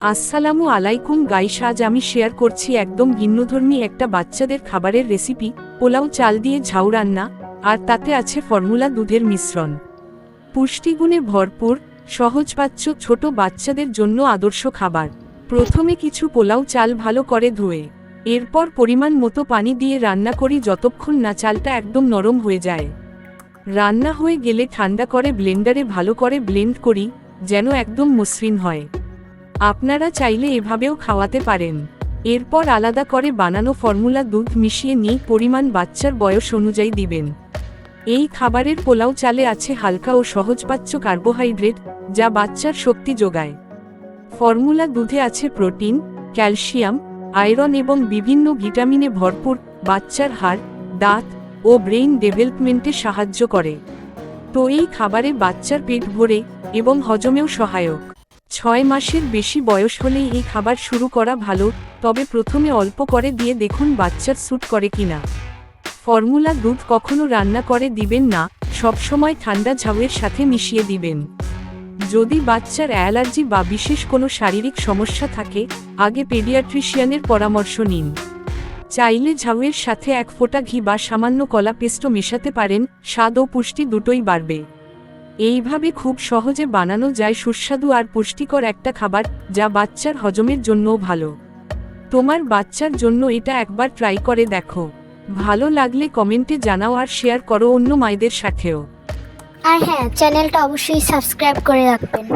আসসালামু আলাইকুম গাইস, আজ আমি শেয়ার করছি একদম ভিন্নধর্মী একটা বাচ্চাদের খাবারের রেসিপি, পোলাও চাল দিয়ে ঝাউ রান্না। আর তাতে আছে ফর্মুলা দুধের মিশ্রণ। পুষ্টিগুণে ভরপুর, সহজপাচ্য, ছোট বাচ্চাদের জন্য আদর্শ খাবার। প্রথমে কিছু পোলাও চাল ভালো করে ধুয়ে এরপর পরিমাণ মতো পানি দিয়ে রান্না করি যতক্ষণ না চালটা একদম নরম হয়ে যায়। রান্না হয়ে গেলে ঠান্ডা করে ব্লেন্ডারে ভালো করে ব্লেন্ড করি যেন একদম মসৃণ হয়। আপনারা চাইলে এভাবেও খাওয়াতে পারেন। এরপর আলাদা করে বানানো ফর্মুলা দুধ মিশিয়ে নিয়ে পরিমাণ বাচ্চার বয়স অনুযায়ী দিবেন। এই খাবারের পোলাও চালে আছে হালকা ও সহজপাচ্য কার্বোহাইড্রেট, যা বাচ্চার শক্তি যোগায়। ফর্মুলা দুধে আছে প্রোটিন, ক্যালসিয়াম, আয়রন এবং বিভিন্ন ভিটামিনে ভরপুর, বাচ্চার হাড়, দাঁত ও ব্রেইন ডেভেলপমেন্টে সাহায্য করে। তো এই খাবারে বাচ্চার পেট ভরে এবং হজমেও সহায়ক। 6 মাসের বেশি বয়স হলেই এই খাবার শুরু করা ভালো, তবে প্রথমে অল্প করে দিয়ে দেখুন বাচ্চার স্যুট করে কিনা। ফর্মুলা দুধ কখনো রান্না করে দিবেন না, সবসময় ঠান্ডা ঝাউয়ের সাথে মিশিয়ে দিবেন। যদি বাচ্চার অ্যালার্জি বা বিশেষ কোনো শারীরিক সমস্যা থাকে, আগে পেডিয়াট্রিশিয়ানের পরামর্শ নিন। চাইলে ঝাউয়ের সাথে 1 ফোঁটা ঘি বা সামান্য কলা পেস্টও মেশাতে পারেন, স্বাদ ও পুষ্টি দুটোই বাড়বে। এইভাবে খুব সহজে বানানো যায় সুস্বাদু আর পুষ্টিকর একটা খাবার, যা বাচ্চার হজমের জন্যও ভালো। তোমার বাচ্চার জন্য এটা একবার ট্রাই করে দেখো। ভালো লাগলে কমেন্টে জানাও আর শেয়ার করো অন্য মায়েদের সাথেও। আর হ্যাঁ, চ্যানেলটা অবশ্যই সাবস্ক্রাইব করে রাখবেন।